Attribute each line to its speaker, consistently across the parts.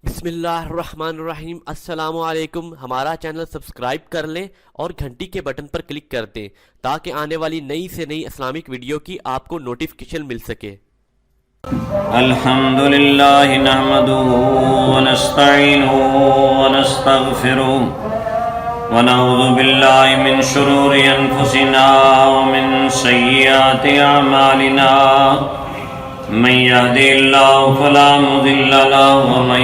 Speaker 1: بسم اللہ الرحمن الرحیم۔ السلام علیکم۔ ہمارا چینل سبسکرائب کر لیں اور گھنٹی کے بٹن پر کلک کر دیں تاکہ آنے والی نئی سے نئی اسلامک ویڈیو کی آپ کو نوٹیفیکیشن مل سکے۔
Speaker 2: الحمد للہ نحمده ونستعینه ونستغفره ونعوذ باللہ من شرور انفسنا ومن سیئات اعمالنا من يهد الله فلا مضل له ومن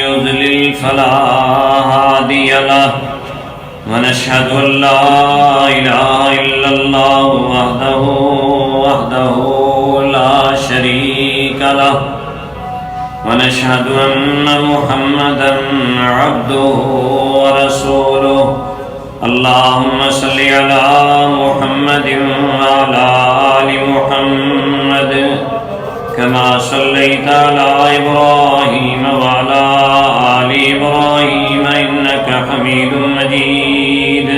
Speaker 2: يضلل فلا هادي له ونشهد ان لا اله الا الله وحده لا شريك له ونشهد ان محمدا عبده ورسوله اللهم صل على محمد وعلى آل محمد كما صليت على إبراهيم وعلى آل إبراهيم إنك حميد مجيد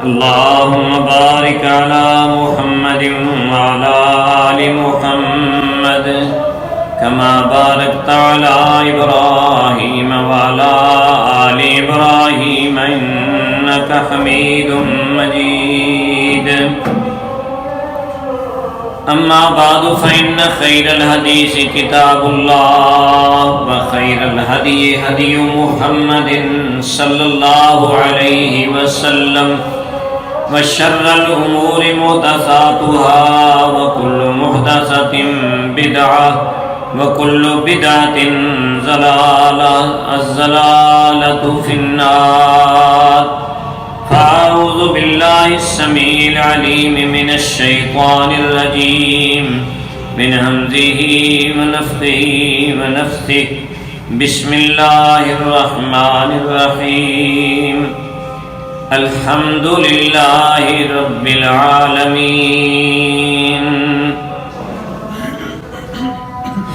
Speaker 2: اللهم بارك على محمد وعلى آل محمد كما باركت على إبراهيم وعلى آل إبراهيم إنك حميد مجيد أما بعد فإن خير الحديث كتاب الله وخير الهدي هدي محمد صلى الله عليه وسلم وشر الأمور محدثاتها وكل محدثة بدعة وكل بدعة ضلالة الضلالة في النار فأعوذ بالله السميع العليم من الشيطان الرجيم من همزه ونفخه ونفثه بسم الله الرحمن الرحيم الحمد لله رب العالمين۔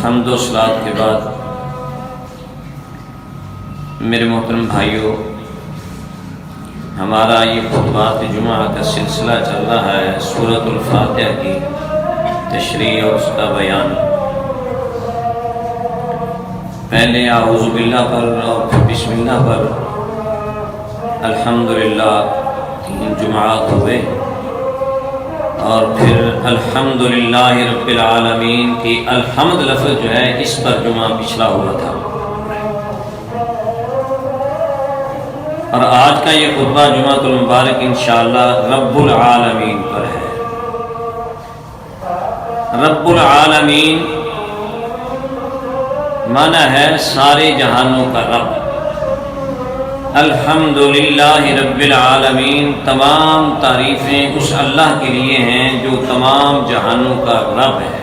Speaker 2: حمد و صلات کے بعد میرے محترم بھائیوں، ہمارا یہ خطبات جمعہ کا سلسلہ چل رہا ہے سورۃ الفاتحہ کی تشریح اور اس کا بیان۔ پہلے اعوذ باللہ پر اور پھر بسم اللہ پر الحمدللہ 3 جمعات ہوئے، اور پھر الحمدللہ رب العالمین کی الحمد لفظ جو ہے اس پر جمعہ پچھلا ہوا تھا، اور آج کا یہ خطبہ جمعۃ المبارک انشاءاللہ رب العالمین پر ہے۔ رب العالمین معنی ہے سارے جہانوں کا رب۔ الحمدللہ رب العالمین، تمام تعریفیں اس اللہ کے لیے ہیں جو تمام جہانوں کا رب ہے۔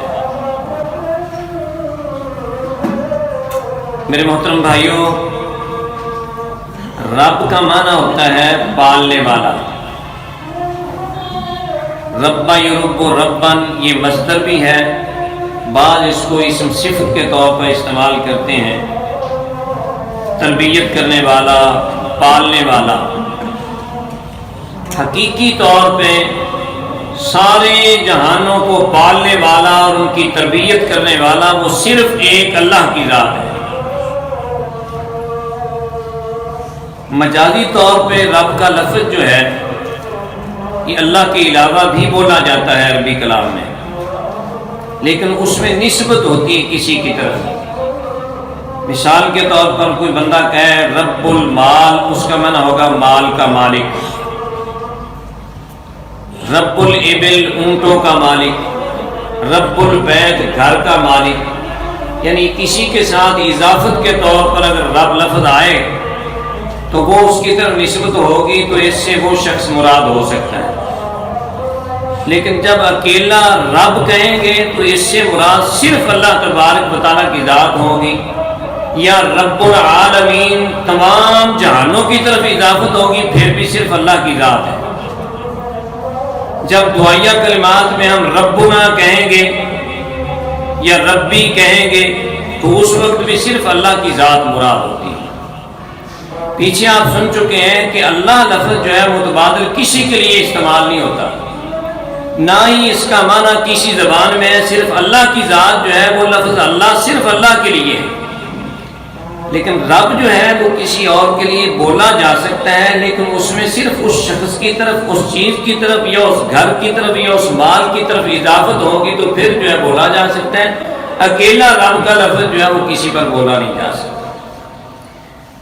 Speaker 2: میرے محترم بھائیوں، رب کا معنی ہوتا ہے پالنے والا۔ رب یرب ربن یہ مصدر بھی ہے، بعض اس کو اسم صفت کے طور پر استعمال کرتے ہیں، تربیت کرنے والا، پالنے والا۔ حقیقی طور پہ سارے جہانوں کو پالنے والا اور ان کی تربیت کرنے والا وہ صرف ایک اللہ کی ذات ہے۔ مجازی طور پہ رب کا لفظ جو ہے یہ اللہ کے علاوہ بھی بولا جاتا ہے عربی کلام میں، لیکن اس میں نسبت ہوتی ہے کسی کی طرف۔ مثال کے طور پر کوئی بندہ کہے رب المال، اس کا معنی ہوگا مال کا مالک۔ رب الابل اونٹوں کا مالک، رب البیت گھر کا مالک۔ یعنی کسی کے ساتھ اضافت کے طور پر اگر رب لفظ آئے تو وہ اس کی طرف نسبت ہوگی تو اس سے وہ شخص مراد ہو سکتا ہے، لیکن جب اکیلا رب کہیں گے تو اس سے مراد صرف اللہ تبارک و تعالیٰ کی ذات ہوگی، یا رب العالمین تمام جہانوں کی طرف اضافت ہوگی پھر بھی صرف اللہ کی ذات ہے۔ جب دعائیہ کلمات میں ہم ربنا کہیں گے یا ربی کہیں گے تو اس وقت بھی صرف اللہ کی ذات مراد ہوتی ہے۔ پیچھے آپ سن چکے ہیں کہ اللہ لفظ جو ہے متبادل کسی کے لیے استعمال نہیں ہوتا، نہ ہی اس کا معنی کسی زبان میں ہے۔ صرف اللہ کی ذات جو ہے وہ لفظ اللہ صرف اللہ کے لیے ہے، لیکن رب جو ہے وہ کسی اور کے لیے بولا جا سکتا ہے، لیکن اس میں صرف اس شخص کی طرف، اس چیز کی طرف یا اس گھر کی طرف یا اس مال کی طرف اضافت ہوگی تو پھر جو ہے بولا جا سکتا ہے۔ اکیلا رب کا لفظ جو ہے وہ کسی پر بولا نہیں جا سکتا۔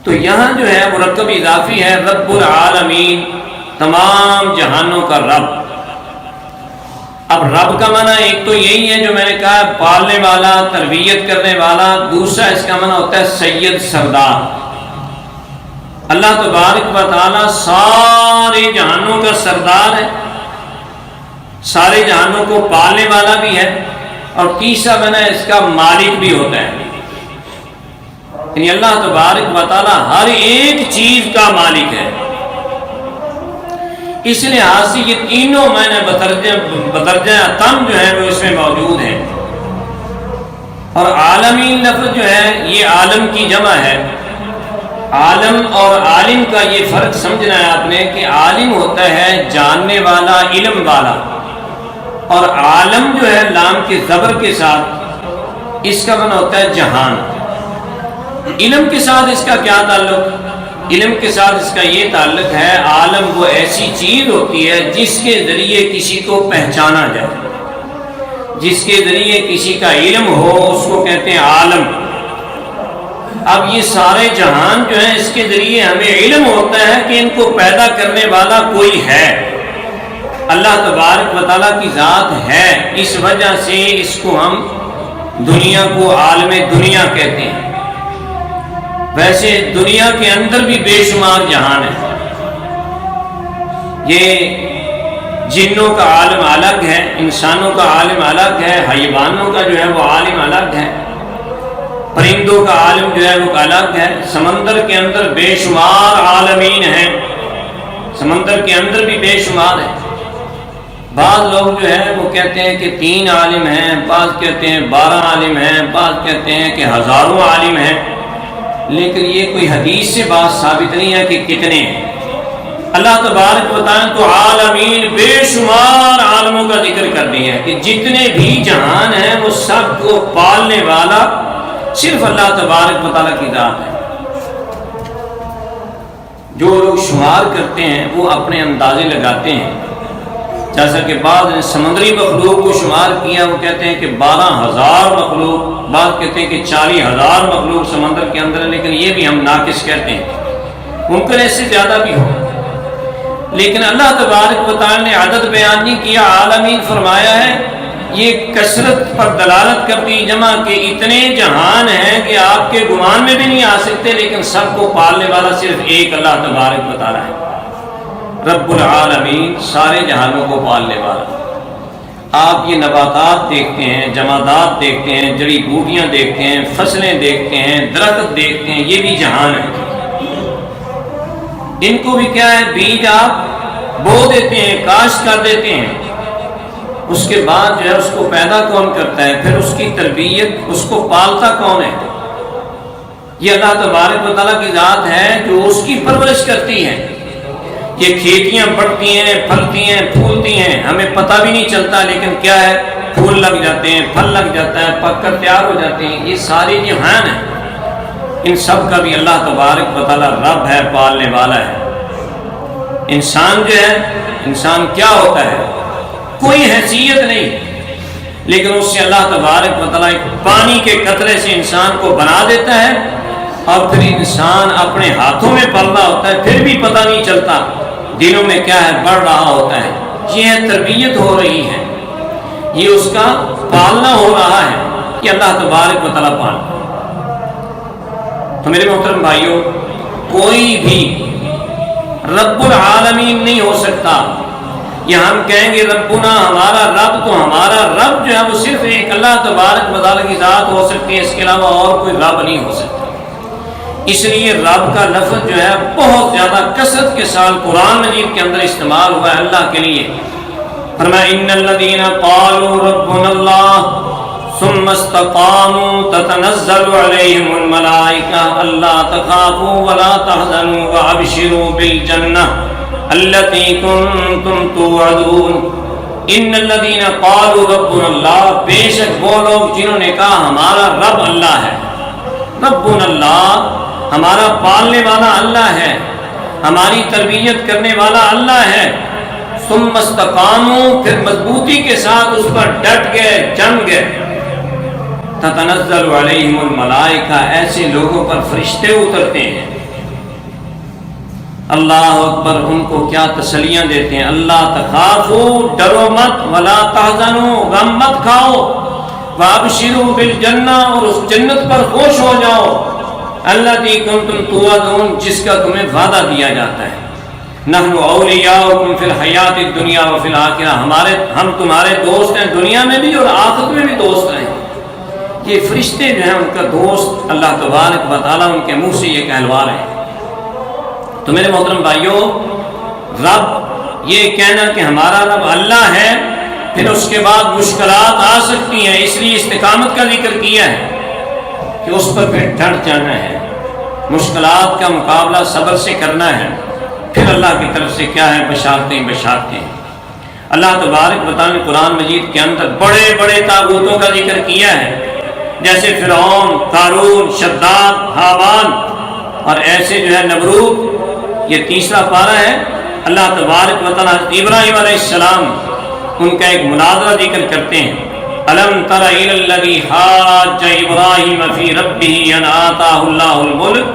Speaker 2: تو یہاں جو ہے مرکب اضافی ہے، رب العالمین، تمام جہانوں کا رب۔ اب رب کا معنی ایک تو یہی ہے جو میں نے کہا، پالنے والا، تربیت کرنے والا۔ دوسرا اس کا معنی ہوتا ہے سید، سردار۔ اللہ تبارک و تعالی سارے جہانوں کا سردار ہے، سارے جہانوں کو پالنے والا بھی ہے، اور تیسرا معنی اس کا مالک بھی ہوتا ہے، یعنی اللہ تبارک و تعالی ہر ایک چیز کا مالک ہے۔ اس لحاظ سے یہ تینوں معنی بدرجہ تم جو ہے وہ اس میں موجود ہیں۔ اور عالمین لفظ جو ہے یہ عالم کی جمع ہے۔ عالم اور عالم کا یہ فرق سمجھنا ہے آپ نے کہ عالم ہوتا ہے جاننے والا، علم والا، اور عالم جو ہے لام کے زبر کے ساتھ اس کا معنی ہوتا ہے جہان۔ علم کے ساتھ اس کا کیا تعلق؟ علم کے ساتھ اس کا یہ تعلق ہے، عالم وہ ایسی چیز ہوتی ہے جس کے ذریعے کسی کو پہچانا جائے، جس کے ذریعے کسی کا علم ہو، اس کو کہتے ہیں عالم۔ اب یہ سارے جہان جو ہیں اس کے ذریعے ہمیں علم ہوتا ہے کہ ان کو پیدا کرنے والا کوئی ہے، اللہ تبارک و تعالیٰ کی ذات ہے، اس وجہ سے اس کو ہم دنیا کو عالم دنیا کہتے ہیں۔ ویسے دنیا کے اندر بھی بے شمار جہان ہے، یہ جنوں کا عالم الگ ہے، انسانوں کا عالم الگ ہے، حیوانوں کا جو ہے وہ عالم الگ ہے، پرندوں کا عالم جو ہے وہ الگ ہے، سمندر کے اندر بے شمار عالمین ہیں، سمندر کے اندر بھی بے شمار ہے۔ بعض لوگ جو ہے وہ کہتے ہیں کہ 3 عالم ہیں، بعض کہتے ہیں 12 عالم ہیں، بعض کہتے ہیں کہ ہزاروں عالم ہیں، لیکن یہ کوئی حدیث سے بات ثابت نہیں ہے کہ کتنے ہیں۔ اللہ تبارک و تعالیٰ تو عالمین بے شمار عالموں کا ذکر کر دیا ہے کہ جتنے بھی جہان ہیں وہ سب کو پالنے والا صرف اللہ تبارک و تعالیٰ کی ذات ہے۔ جو لوگ شمار کرتے ہیں وہ اپنے اندازے لگاتے ہیں، جیسا کہ بعض نے سمندری مخلوق کو شمار کیا، وہ کہتے ہیں کہ 12,000 مخلوق، بعض کہتے ہیں کہ 40,000 مخلوق سمندر کے اندر ہے، لیکن یہ بھی ہم ناقص کہتے ہیں، ممکن اس سے زیادہ بھی ہو۔ لیکن اللہ تبارک و تعالی نے عدد بیان نہیں کیا، عالمین فرمایا ہے۔ یہ کثرت پر دلالت کرتی جمع کہ اتنے جہان ہیں کہ آپ کے گمان میں بھی نہیں آ سکتے، لیکن سب کو پالنے والا صرف ایک اللہ تبارک و تعالی ہے، رب العالمین، سارے جہانوں کو پالنے والا۔ آپ یہ نباتات دیکھتے ہیں، جمادات دیکھتے ہیں، جڑی بوٹیاں دیکھتے ہیں، فصلیں دیکھتے ہیں، درخت دیکھتے ہیں، یہ بھی جہان ہے۔ ان کو بھی کیا ہے، بیج آپ بو دیتے ہیں، کاشت کر دیتے ہیں، اس کے بعد جو ہے اس کو پیدا کون کرتا ہے، پھر اس کی تربیت، اس کو پالتا کون ہے؟ یہ اللہ تبارک و تعالیٰ کی ذات ہے جو اس کی پرورش کرتی ہے۔ یہ کھیتیاں بڑھتی ہیں، پھلتی ہیں، پھولتی ہیں، ہمیں پتہ بھی نہیں چلتا، لیکن کیا ہے، پھول لگ جاتے ہیں، پھل لگ جاتا ہے، پک کر تیار ہو جاتے ہیں۔ یہ سارے جہان ہیں، ان سب کا بھی اللہ تبارک و تعالیٰ رب ہے، پالنے والا ہے۔ انسان جو ہے، انسان کیا ہوتا ہے، کوئی حیثیت نہیں، لیکن اس سے اللہ تبارک و تعالیٰ ایک پانی کے قطرے سے انسان کو بنا دیتا ہے، اور پھر انسان اپنے ہاتھوں میں پل رہا ہوتا ہے، پھر بھی پتہ نہیں چلتا دلوں میں کیا ہے، بڑھ رہا ہوتا ہے۔ یہ تربیت ہو رہی ہے، یہ اس کا پالنا ہو رہا ہے کہ اللہ تبارک و تعالیٰ پالنا۔ تو میرے محترم بھائیوں، کوئی بھی رب العالمین نہیں ہو سکتا۔ یہ ہم کہیں گے ربنا، ہمارا رب، تو ہمارا رب جو ہے وہ صرف ایک اللہ تبارک و تعالیٰ کی ذات ہو سکتی ہے، اس کے علاوہ اور کوئی رب نہیں ہو سکتا۔ اس لیے رب کا لفظ جو ہے بہت زیادہ کثرت کے ساتھ قرآن مجید کے اندر استعمال ہوا ہے اللہ کے لیے۔ فرمایا ان الذین قالوا ربنا اللہ ثم استقاموا تتنزل علیہم الملائکہ الا تخافوا ولا تحزنوا وابشروا بالجنہ التی کنتم توعدون۔ ان الذین قالوا ربنا اللہ، بے شک وہ لوگ جنہوں نے کہا ہمارا رب اللہ ہے، ربنا اللہ، ہمارا پالنے والا اللہ ہے، ہماری تربیت کرنے والا اللہ ہے۔ ثم استقاموا، پھر مضبوطی کے ساتھ اس پر ڈٹ گئے، جم گئے۔ تتنزل علیہم الملائکہ، ایسے لوگوں پر فرشتے اترتے ہیں۔ اللہ اکبر، ان کو کیا تسلیاں دیتے ہیں، اللہ تخافوا، ڈرو مت، ولا تحزنوا، غم مت کھاؤ، وابشروا بالجنہ، اور اس جنت پر خوش ہو جاؤ، التی کنتم توعدون، جس کا تمہیں وعدہ دیا جاتا ہے۔ نحن اولیاؤکم فی الحیات الدنیا وفی الآخرہ، ہم تمہارے دوست ہیں دنیا میں بھی اور آخرت میں بھی دوست ہیں۔ یہ فرشتے جو ہیں ان کا دوست اللہ تبارک و تعالیٰ ان کے منہ سے یہ کہلوا رہے ہیں۔ تو میرے محترم بھائیوں، رب، یہ کہنا کہ ہمارا رب اللہ ہے، پھر اس کے بعد مشکلات آ سکتی ہیں، اس لیے استقامت کا ذکر کیا ہے کہ اس پر پھر ڈٹ جانا ہے، مشکلات کا مقابلہ صبر سے کرنا ہے۔ پھر اللہ کی طرف سے کیا ہے، بشارتیں۔ اللہ تبارک و تعالیٰ نے قرآن مجید کے اندر بڑے بڑے طاغوتوں کا ذکر کیا ہے، جیسے فرعون، قارون، شداد، حامان، اور ایسے جو ہے نمرود۔ یہ تیسرا پارہ ہے۔ اللہ تبارک و تعالیٰ ابراہیم علیہ السلام، ان کا ایک مناظرہ ذکر کرتے ہیں۔ الم تر الی الذی حاج ابراہیم فی ربہ ان آتاہ اللہ الملک،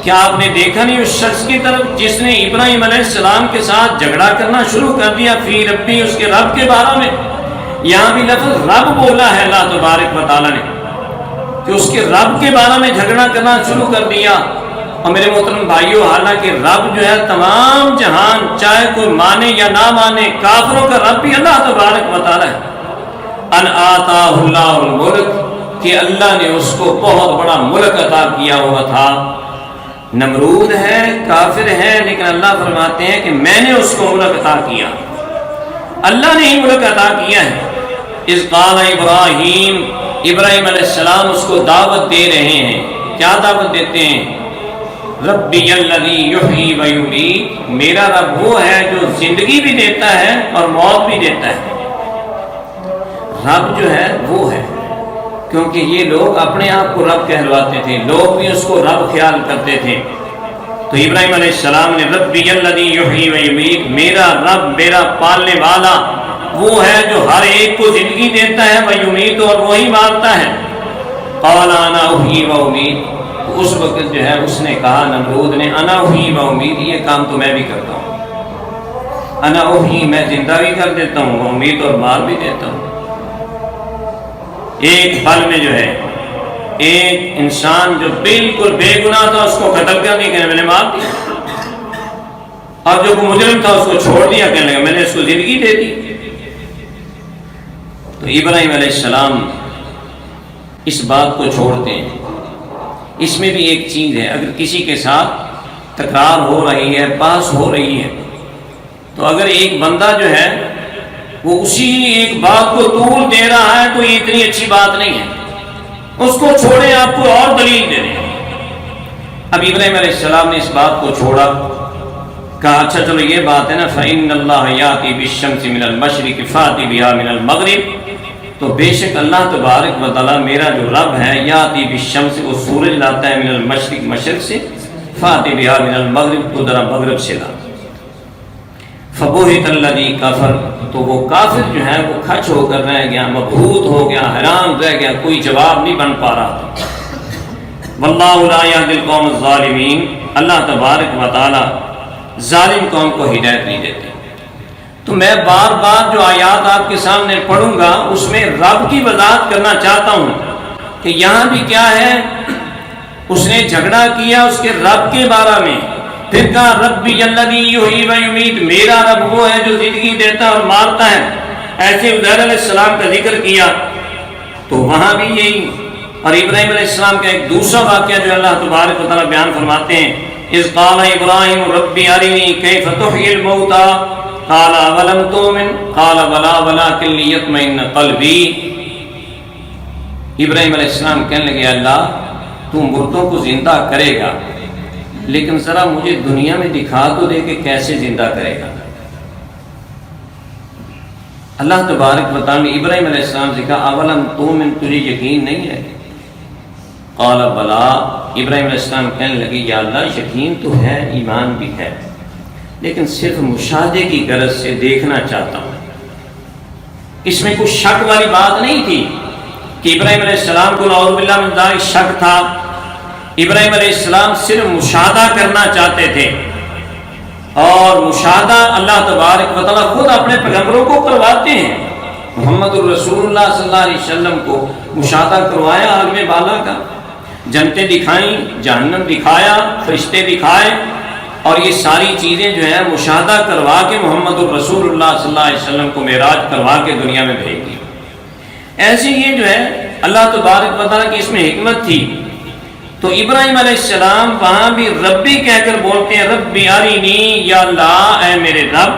Speaker 2: کیا آپ نے دیکھا نہیں اس شخص کی طرف جس نے ابراہیم علیہ السلام کے ساتھ جھگڑا کرنا شروع کر دیا، فی ربی، اس کے رب کے بارے میں۔ یہاں بھی لفظ رب بولا ہے اللہ تبارک و تعالیٰ نے کہ اس کے رب کے بارے میں جھگڑا کرنا شروع کر دیا۔ اور میرے محترم بھائیوں، حالانکہ رب جو ہے تمام جہان، چاہے کوئی مانے یا نہ مانے، کافروں کا رب بھی اللہ تبارک و تعالیٰ ہے۔ ان آتاہ اللہ الملک، کہ اللہ نے اس کو بہت بڑا ملک عطا کیا ہوا تھا۔ نمرود ہے، کافر ہے، لیکن اللہ فرماتے ہیں کہ میں نے اس کو ملک عطا کیا، اللہ نے ہی ملک عطا کیا ہے۔ اذ قال ابراہیم، ابراہیم علیہ السلام اس کو دعوت دے رہے ہیں۔ کیا دعوت دیتے ہیں؟ ربی الذی یحیی و یمیت، میرا رب وہ ہے جو زندگی بھی دیتا ہے اور موت بھی دیتا ہے۔ رب جو ہے وہ ہے، کیونکہ یہ لوگ اپنے آپ کو رب کہلواتے تھے، لوگ بھی اس کو رب خیال کرتے تھے۔ تو ابراہیم علیہ السلام نے ربی الذی یحیی و یمیت، میرا رب، میرا پالنے والا وہ ہے جو ہر ایک کو زندگی دیتا ہے، و یمیت، اور وہی مارتا ہے۔ قال انا احیی و امیت، تو اس وقت جو ہے اس نے کہا، نمرود نے، انا احیی و امیت، یہ کام تو میں بھی کرتا ہوں۔ انا احیی، میں زندہ بھی کر دیتا ہوں، و امیت، اور مار بھی دیتا ہوں۔ ایک پل میں جو ہے ایک انسان جو بالکل بے گناہ تھا اس کو قتل کر دیا کہ میں نے مار دیا، اور جو مجرم تھا اس کو چھوڑ دیا، کہنے لگا میں نے اس کو زندگی دے دی۔ تو ابراہیم علیہ السلام اس بات کو چھوڑتے ہیں۔ اس میں بھی ایک چیز ہے، اگر کسی کے ساتھ تکرار ہو رہی ہے، بحث ہو رہی ہے، تو اگر ایک بندہ جو ہے وہ اسی ایک بات کو طول دے رہا ہے تو یہ اتنی اچھی بات نہیں ہے، اس کو چھوڑے، آپ کو اور دلیل دے دیں۔ اب ابراہیم علیہ السلام نے اس بات کو چھوڑا، کہا اچھا چلو یہ بات ہے نا، فإن اللہ یاتی بالشمس من المشرق فاتی بہا من المغرب، تو بے شک اللہ تبارک و تعالیٰ میرا جو رب ہے، یاتی بالشمس، وہ سورج لاتا ہے، من المشرق، مشرق سے، فاتی بہا من المغرب، تو ذرا مغرب سے لا۔ فبہت الذی کفر، تو وہ کافر جو ہے وہ کھچ ہو کر رہ گیا، مبہوت ہو گیا، حیران رہ گیا، کوئی جواب نہیں بن پا رہا تھا۔ واللہ لا یہدی القوم الظالمین، اللہ تبارک و تعالی ظالم قوم کو ہدایت نہیں دیتے۔ تو میں بار بار جو آیات آپ کے سامنے پڑھوں گا اس میں رب کی وضاحت کرنا چاہتا ہوں کہ یہاں بھی کیا ہے، اس نے جھگڑا کیا اس کے رب کے بارے میں، پھر کہا ربی الذی یحیی و یمیت، میرا رب وہ ہے جو زندگی دیتا اور مارتا ہے۔ ایسے عزیر علیہ السلام کا ذکر کیا تو وہاں بھی یہی، اور ابراہیم علیہ السلام کا ایک دوسرا واقعہ جو اللہ تبارک و تعالیٰ بیان فرماتے ہیں، اذ قال ابراہیم ربی ارنی کیف تحیی الموتى قال اولم تؤمن قال بلی ولکن لیطمئن قلبی۔ ابراہیم علیہ السلام کہنے لگے اللہ تو مردوں کو زندہ کرے گا، لیکن ذرا مجھے دنیا میں دکھا تو دے کہ کیسے زندہ کرے گا۔ اللہ تبارک و تعالیٰ نے ابراہیم علیہ السلام سے کہا اولم تؤمن، تجھے یقین نہیں ہے؟ قال بلا، ابراہیم علیہ السلام کہنے لگے یا اللہ یقین تو ہے، ایمان بھی ہے، لیکن صرف مشاہدے کی غرض سے دیکھنا چاہتا ہوں۔ اس میں کچھ شک والی بات نہیں تھی کہ ابراہیم علیہ السلام کو نعوذ باللہ من ذالک شک تھا۔ ابراہیم علیہ السلام صرف مشاہدہ کرنا چاہتے تھے، اور مشاہدہ اللہ تبارک و تعالیٰ خود اپنے پیغمبروں کو کرواتے ہیں۔ محمد الرسول اللہ صلی اللہ علیہ وسلم کو مشاہدہ کروایا عالم بالا کا، جنتیں دکھائیں، جہنم دکھایا، فرشتے دکھائے، اور یہ ساری چیزیں جو ہے مشاہدہ کروا کے محمد الرسول اللہ صلی اللہ علیہ وسلم کو معراج کروا کے دنیا میں بھیج دی۔ ایسے یہ جو ہے اللہ تبارک و تعالیٰ کی اس میں حکمت تھی۔ تو ابراہیم علیہ السلام وہاں بھی ربی کہہ کر بولتے ہیں، ربی ارینی، یا اللہ اے میرے رب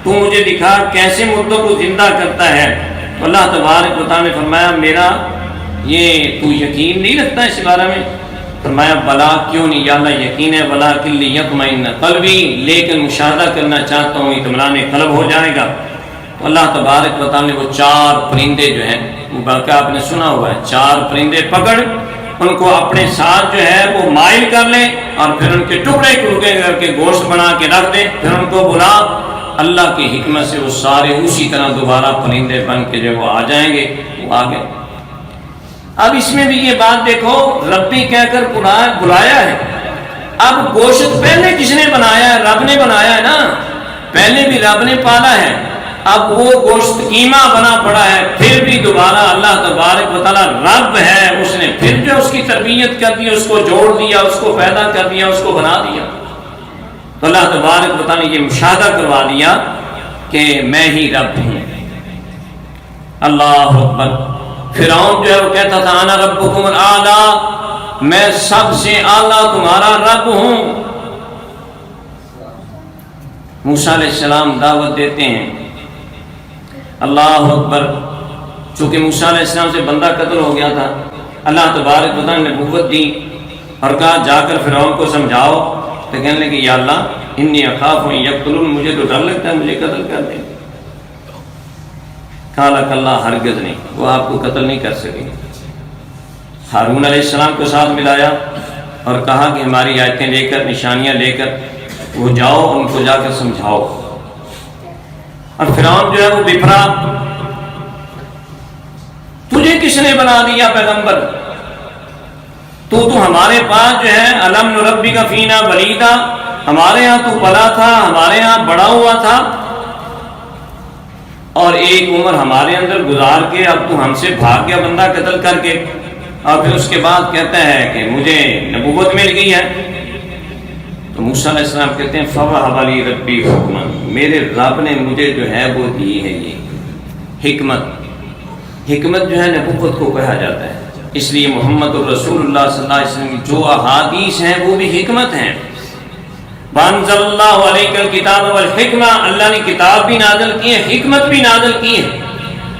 Speaker 2: تو مجھے دکھا کیسے مردوں کو زندہ کرتا ہے۔ تو اللہ تبارک و تعالیٰ نے فرمایا میرا یہ تو یقین نہیں رکھتا اس بارے میں؟ فرمایا بلا، کیوں نہیں یا اللہ یقین ہے، ولکن لیطمئن قلبی، لیکن مشاہدہ کرنا چاہتا ہوں، اطمینان قلب ہو جائے گا۔ تو اللہ تبارک و تعالیٰ نے وہ 4 پرندے جو ہیں، وہ واقعہ آپ نے سنا ہوا ہے، 4 پرندے پکڑ ان کو اپنے ساتھ جو ہے وہ مائل کر لیں، اور پھر ان کے ٹکڑے ٹکڑے کر کے گوشت بنا کے رکھ دیں، پھر ان کو بلا، اللہ کی حکمت سے وہ سارے اسی طرح دوبارہ پرندے بن کے جو وہ آ جائیں گے، وہ آ گئے۔ اب اس میں بھی یہ بات دیکھو، ربی کہہ کر بلایا ہے۔ اب گوشت پہلے کس نے بنایا ہے؟ رب نے بنایا ہے نا، پہلے بھی رب نے پالا ہے۔ اب وہ گوشت قیمہ بنا پڑا ہے، پھر بھی دوبارہ اللہ تبارک و تعالیٰ رب ہے، اس نے پھر جو اس کی تربیت کر دی، اس کو جوڑ دیا، اس کو پیدا کر دیا، اس کو بنا دیا۔ تو اللہ تبارک و تعالیٰ نے یہ مشاہدہ کروا دیا کہ میں ہی رب ہوں۔ اللہ اکبر۔ فرعون جو ہے وہ کہتا تھا انا ربکم الاعلی، میں سب سے اعلیٰ تمہارا رب ہوں۔ موسیٰ علیہ السلام دعوت دیتے ہیں، اللہ اکبر۔ چونکہ موسیٰ علیہ السلام سے بندہ قتل ہو گیا تھا، اللہ تبارک و تعالیٰ نے نبوت دی اور کہا جا کر فرعون کو سمجھاؤ۔ تو کہنے لگے یا اللہ انی اخاف ان یقتلون، مجھے تو ڈر لگتا ہے مجھے قتل کر دیں۔ قال کلا، ہرگز نہیں، وہ آپ کو قتل نہیں کر سکے۔ ہارون علیہ السلام کو ساتھ ملایا اور کہا کہ ہماری آیتیں لے کر، نشانیاں لے کر وہ جاؤ، ان کو جا کر سمجھاؤ۔ اور فرعون جو ہے وہ بپھرا، تجھے کس نے بنا دیا پیغمبر؟ تو ہمارے پاس جو ہے الم نربک فینا ولیدا، ہمارے ہاں تو پلا تھا، ہمارے ہاں بڑا ہوا تھا، اور ایک عمر ہمارے اندر گزار کے اب تو ہم سے بھاگ گیا بندہ قتل کر کے، اور پھر اس کے بعد کہتا ہے کہ مجھے نبوت مل گئی ہے۔ تو موسیٰ علیہ السلام کہتے ہیں فوہب لی ربی حکما، میرے رب نے مجھے جو ہے وہ دی ہے یہ حکمت۔ حکمت جو ہے نبوت کو کہا جاتا ہے، اس لیے محمد الرسول اللہ صلی اللہ علیہ وسلم کی جو احادیث ہیں وہ بھی حکمت ہیں۔ وانزل اللہ علیک الکتاب والحکمہ، اللہ نے کتاب بھی نازل کی ہے، حکمت بھی نازل کی ہے۔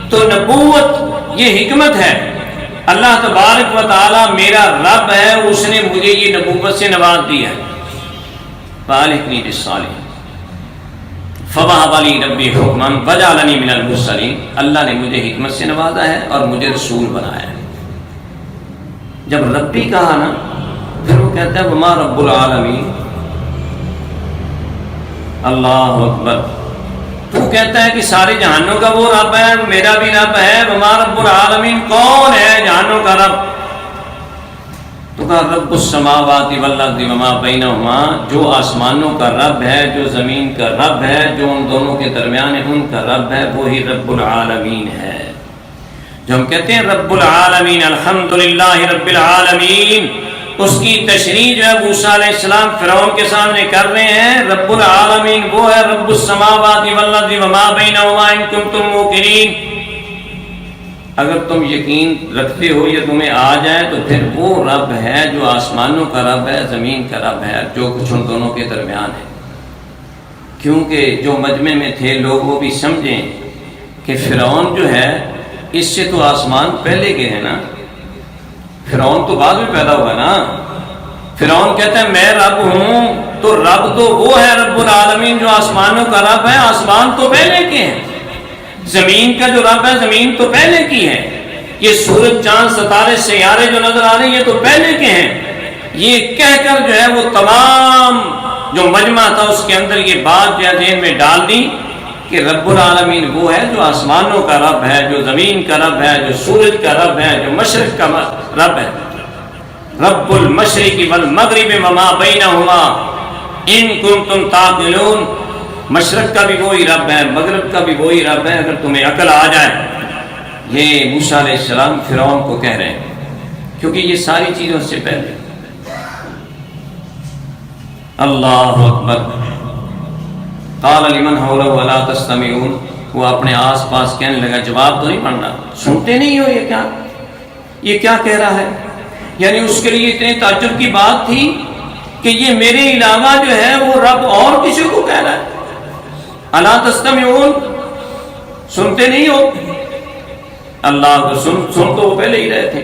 Speaker 2: تو نبوت یہ حکمت ہے۔ اللہ تبارک و تعالی میرا رب ہے، اس نے مجھے یہ نبوت سے نواز دیا ہے۔ فالحقنی بالصالحین فوہب لی ربی حکما وجعلنی من المرسلین، اللہ نے مجھے حکمت سے نوازا ہے اور مجھے رسول بنایا ہے۔ جب ربی کہا نا، پھر وہ کہتا ہے وما رب العالمین، اللہ اکبر۔ تو کہتا ہے کہ سارے جہانوں کا وہ رب ہے، میرا بھی رب ہے۔ وما رب العالمین، کون ہے جہانوں کا رب؟ تو کہا رب السماوات والارض وما بینہما، جو آسمانوں کا رب ہے، جو زمین کا رب ہے، جو ان دونوں کے درمیان ہے، ان کا رب ہے، وہی رب العالمین ہے۔ جو ہم کہتے ہیں رب العالمین، الحمدللہ رب العالمین، اس کی تشریح جو ہے موسیٰ علیہ السلام فرعون کے سامنے کر رہے ہیں۔ رب العالمین وہ ہے رب السماوات والارض وما بینہما ان کنتم موقنین، اگر تم یقین رکھتے ہو یا تمہیں آ جائے تو پھر وہ رب ہے جو آسمانوں کا رب ہے، زمین کا رب ہے، جو کچھ ان دونوں کے درمیان ہے۔ کیونکہ جو مجمع میں تھے لوگ وہ بھی سمجھیں کہ فرعون جو ہے اس سے تو آسمان پہلے کے ہیں نا، فرعون تو بعد میں پیدا ہوا نا۔ فرعون کہتا ہے میں رب ہوں، تو رب تو وہ ہے رب العالمین جو آسمانوں کا رب ہے، آسمان تو پہلے کے ہیں۔ زمین کا جو رب ہے، زمین تو پہلے کی ہے۔ یہ سورج چاند ستارے سیارے جو نظر آ رہے ہیں یہ تو پہلے کے ہیں، یہ کہہ کر جو ہے وہ تمام جو مجمع تھا اس کے اندر یہ بات جو ہے ذہن میں ڈال دی کہ رب العالمین وہ ہے جو آسمانوں کا رب ہے، جو زمین کا رب ہے، جو سورج کا رب ہے، جو مشرق کا رب ہے، رب المشرق والمغرب وما بینہما ان کنتم تعقلون، مشرق کا بھی وہی رب ہے، مغرب کا بھی وہی رب ہے اگر تمہیں عقل آ جائے۔ یہ موسیٰ علیہ السلام فرعون کو کہہ رہے ہیں، کیونکہ یہ ساری چیزوں سے پہلے۔ اللہ اکبر۔ قال لمن حوله الا تستمعون، وہ اپنے آس پاس کہنے لگا جواب تو نہیں پڑھنا، سنتے نہیں ہو یہ کیا کہہ رہا ہے؟ یعنی اس کے لیے اتنے تعجب کی بات تھی کہ یہ میرے علاوہ جو ہے وہ رب اور کسی کو کہہ رہا ہے۔ الا تستمعون، سنتے نہیں ہو؟ اللہ کو سن تو وہ پہلے ہی رہے تھے،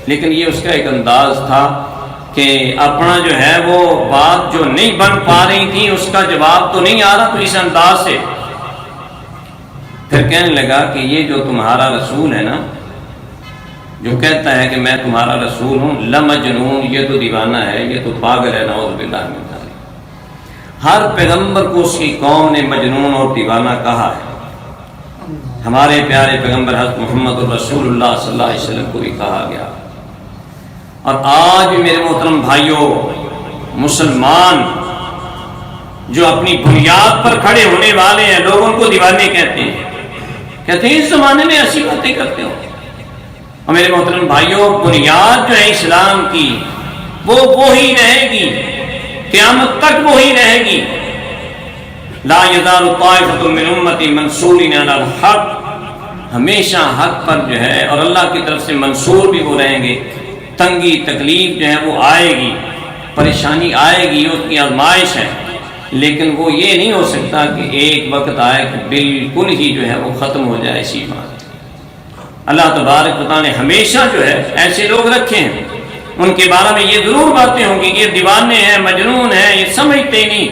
Speaker 2: لیکن یہ اس کا ایک انداز تھا کہ اپنا جو ہے وہ بات جو نہیں بن پا رہی تھی اس کا جواب تو نہیں آ رہا، تو اس انداز سے پھر کہنے لگا کہ یہ جو تمہارا رسول ہے نا، جو کہتا ہے کہ میں تمہارا رسول ہوں، لمجنون، یہ تو دیوانہ ہے، یہ تو پاگل ہے، نعوذ باللہ من ذالک۔ ہر پیغمبر کو اس کی قوم نے مجنون اور دیوانہ کہا ہے، ہمارے پیارے پیغمبر حضرت محمد رسول اللہ صلی اللہ علیہ وسلم کو بھی کہا گیا۔ اور آج بھی میرے محترم بھائیوں، مسلمان جو اپنی بنیاد پر کھڑے ہونے والے ہیں لوگ ان کو دیوانے کہتے ہیں اس زمانے میں ایسی باتیں کرتے ہو۔ اور میرے محترم بھائیوں، بنیاد جو ہے اسلام کی وہ وہی رہے گی، قیامت تک وہی رہے گی۔ لا یزال طائفۃ من امتی منصورین علی الحق، ہمیشہ حق پر جو ہے اور اللہ کی طرف سے منصور بھی وہ رہیں گے۔ تنگی تکلیف جو ہے وہ آئے گی، پریشانی آئے گی، اس کی آزمائش ہے، لیکن وہ یہ نہیں ہو سکتا کہ ایک وقت آئے کہ بالکل ہی جو ہے وہ ختم ہو جائے اسی بات۔ اللہ تبارک و تعالیٰ نے ہمیشہ جو ہے ایسے لوگ رکھے ہیں، ان کے بارے میں یہ ضرور باتیں ہوں گی کہ یہ دیوانے ہیں، مجنون ہیں، یہ سمجھتے نہیں،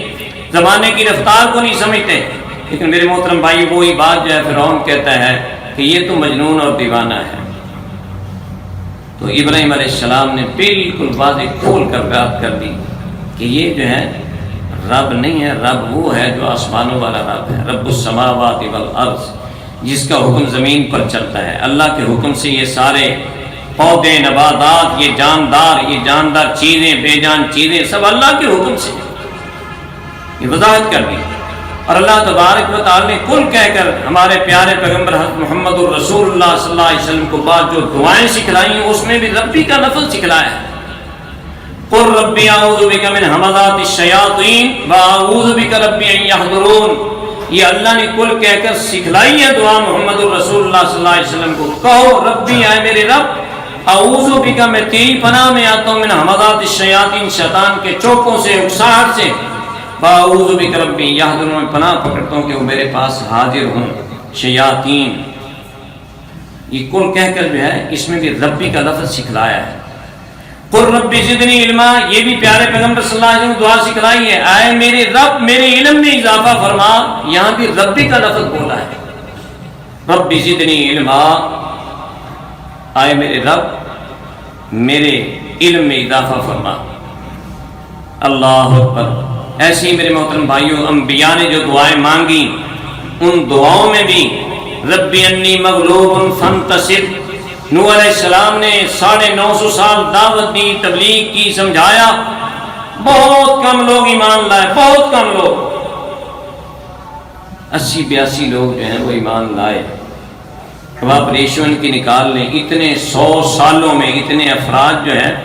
Speaker 2: زمانے کی رفتار کو نہیں سمجھتے، لیکن میرے محترم بھائی وہی بات جو ہے فرعون کہتا ہے کہ یہ تو مجنون اور دیوانہ ہے۔ تو ابراہیم علیہ السلام نے بالکل واضح کھول کر بات کر دی کہ یہ جو ہے رب نہیں ہے، رب وہ ہے جو آسمانوں والا رب ہے، رب السماوات والارض، جس کا حکم زمین پر چلتا ہے۔ اللہ کے حکم سے یہ سارے پودے، نباتات، یہ جاندار چیزیں، بے جان چیزیں سب اللہ کے حکم سے، یہ وضاحت کر دی۔ اور اللہ تبارک و تعالی نے کل کہہ کر ہمارے پیارے پیغمبر حضرت محمد الرسول اللہ صلی اللہ علیہ وسلم کو بعد جو دعائیں سکھلائی ہیں اس میں بھی ربی کا لفظ سکھلایا ہے۔ قل ربی اعوذ بک من ہمزات الشیاطین واعوذ بک ربی ان یحضرون، یہ اللہ نے کل کہہ کر سکھلائی ہے دعا محمد الرسول اللہ صلی اللہ علیہ وسلم کو۔ کہو ربی، اے میرے رب، اعوذ بک، میں تیری پناہ میں آتا ہوں، من ہمزات الشیاطین، شیطان کے چوکوں سے، اکساہٹ سے، واعوذ بک ربی یحضرون، میں پناہ پکڑتا ہوں کہ وہ میرے پاس حاضر ہوں، شیاطین۔ یہ کل کہہ کر جو ہے اس میں بھی ربی کا لفظ سکھلایا ہے۔ قل ربی زدنی علما، یہ بھی پیارے پیغمبر صلی اللہ علیہ وسلم دعا سکھلائی ہے، اے میرے رب میرے علم میں اضافہ فرما، یہاں بھی ربی کا لفظ بولا ہے، ربی زدنی علما، اے میرے رب میرے علم میں اضافہ فرما۔ اللہ اکبر۔ ایسے ہی میرے محترم بھائیوں، انبیاء نے جو دعائیں مانگی ان دعاؤں میں بھی ربی انی مغلوب فانتصر، نوح علیہ السلام نے 950 سال دعوت دی، تبلیغ کی، سمجھایا، بہت کم لوگ ایمان لائے، بہت کم لوگ، 80-82 لوگ جو ہیں وہ ایمان لائے۔ اب آپ ریشو ان کی نکال لیں، اتنے 100 سالوں میں اتنے افراد جو ہیں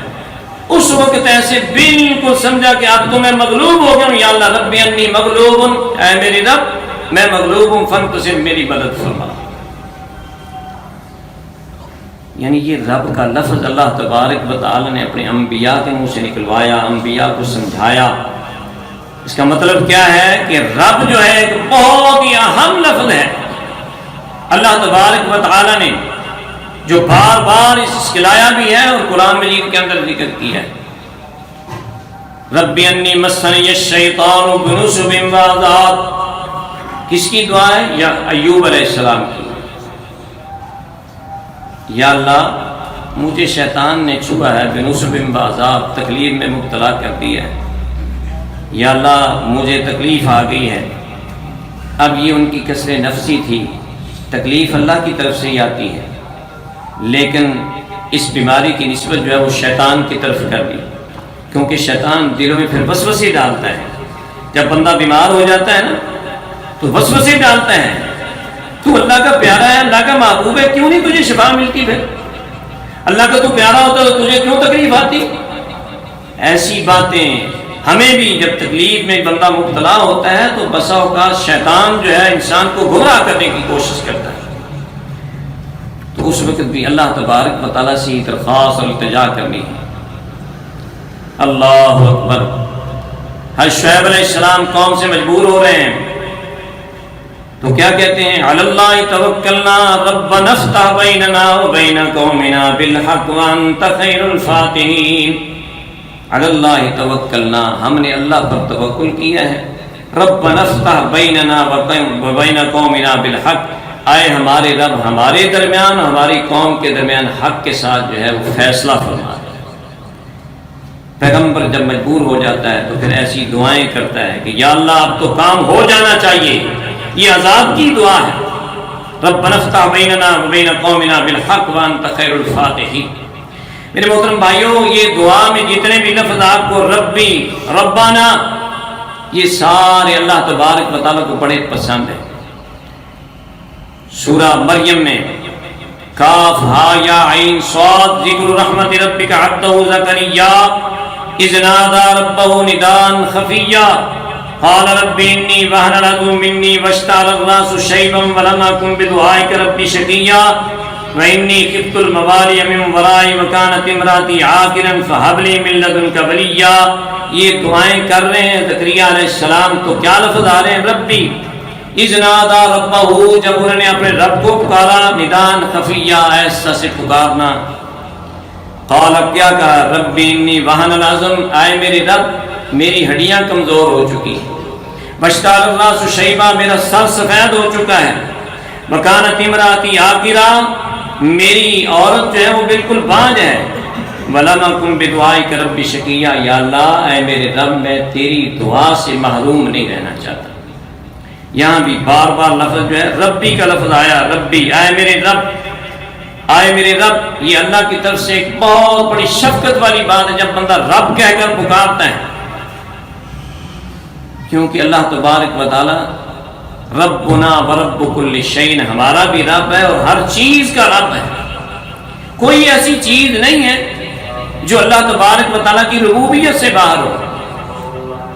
Speaker 2: اس وقت ایسے بالکل سمجھا کہ اب تو میں مغلوب ہو گیا ہوں، یا اللہ ربی انی مغلوب، اے میری رب میں مغلوب ہوں، فانتصر، میری مدد فرما۔ یعنی یہ رب کا لفظ اللہ تبارک و تعالی نے اپنے انبیاء کے منہ سے نکلوایا، انبیاء کو سمجھایا۔ اس کا مطلب کیا ہے کہ رب جو ہے ایک بہت ہی اہم لفظ ہے۔ اللہ تبارک و تعالی نے جو بار بار اس سکھلایا بھی ہے اور قرآن مجید کے اندر ذکر کی ہے۔ ربی انی مسنی الشیطان بنصب وعذاب، کس کی دعا ہے؟ یا ایوب علیہ السلام کی۔ یا اللہ مجھے شیطان نے چھوا ہے، بنصب بعذاب، تکلیف میں مبتلا کر دیا ہے، یا اللہ مجھے تکلیف آ گئی ہے۔ اب یہ ان کی کسر نفسی تھی، تکلیف اللہ کی طرف سے ہی آتی ہے، لیکن اس بیماری کی نسبت جو ہے وہ شیطان کی طرف کر دی، کیونکہ شیطان دلوں میں پھر وسوسے ڈالتا ہے۔ جب بندہ بیمار ہو جاتا ہے نا تو وسوسے ڈالتا ہے، تو اللہ کا پیارا ہے، اللہ کا محبوب ہے، کیوں نہیں تجھے شفا ملتی؟ پھر اللہ کا تو پیارا ہوتا تو تجھے کیوں تکلیف آتی؟ ایسی باتیں ہمیں بھی، جب تکلیف میں بندہ مبتلا ہوتا ہے تو بسا اوقات شیطان جو ہے انسان کو گمراہ کرنے کی کوشش کرتا ہے، تو اس وقت بھی اللہ تبارک و تعالیٰ سے درخواست اور التجا کرنی ہے۔ اللہ اکبر۔ حضرت شعیب علیہ السلام قوم سے مجبور ہو رہے ہیں تو کیا کہتے ہیں؟ علی اللہ توکلنا ربنا افتح بیننا وبین قومنا بالحق وانت خیر الفاتحین۔ علی اللہ توکلنا، ہم نے اللہ پر توکل کیا ہے۔ ربنا افتح بیننا وبین قومنا بالحق، آئے ہمارے رب ہمارے درمیان ہماری قوم کے درمیان حق کے ساتھ جو ہے وہ فیصلہ فرما۔ پیغمبر جب مجبور ہو جاتا ہے تو پھر ایسی دعائیں کرتا ہے کہ یا اللہ اب تو کام ہو جانا چاہیے، یہ عذاب کی دعا ہے۔ ربنا افتح بیننا وبین قومنا بالحق وانت خیر الفاتحین۔ میرے محترم بھائیوں، یہ دعا میں جتنے بھی لفظ آپ کو ربی، ربنا، یہ سارے اللہ تبارک و تعالیٰ کو بڑے پسند ہیں۔ سورہ مریم میں کاف ہا یا عین صاد، ذکر رحمت ربک عبدہ زکریا اذ نادى ربه نداء خفيا قال رب إني وهن العظم مني واشتعل الرأس شيبا ولم أكن بدعائك رب شقيا وإني خفت الموالي من ورائي وكانت امرأتي عاقرا فهب لي من لدنك وليا۔ یہ دعائیں کر رہے ہیں زکریا علیہ السلام، تو کیا لفظ آ رہے ہیں؟ ربی، اذ نادى ربه، جب انہوں نے اپنے رب کو پکارا، نداء خفيا، ایسا سے پکارنا۔ قال، کیا کہا؟ ربی انی وہن العظم، آئے میرے رب میری ہڈیاں کمزور ہو چکی، واشتعل الراس شیبا، میرا سر سفید ہو چکا ہے، وکانت امراتی عاقرا، میری عورت جو ہے وہ بالکل بانجھ ہے، ولم اکن بدعائک رب شقیا، یا اللہ اے میرے رب میں تیری دعا سے محروم نہیں رہنا چاہتا۔ یہاں بھی بار بار لفظ جو ہے ربی کا لفظ آیا، ربی، آئے میرے رب، آئے میرے رب، یہ اللہ کی طرف سے ایک بہت بڑی شفقت والی بات ہے جب بندہ رب کہہ کر پکارتا ہے، کیونکہ اللہ تبارک و تعالی ربنا ورب کل شیء، ہمارا بھی رب ہے اور ہر چیز کا رب ہے۔ کوئی ایسی چیز نہیں ہے جو اللہ تبارک و تعالیٰ کی ربوبیت سے باہر ہو،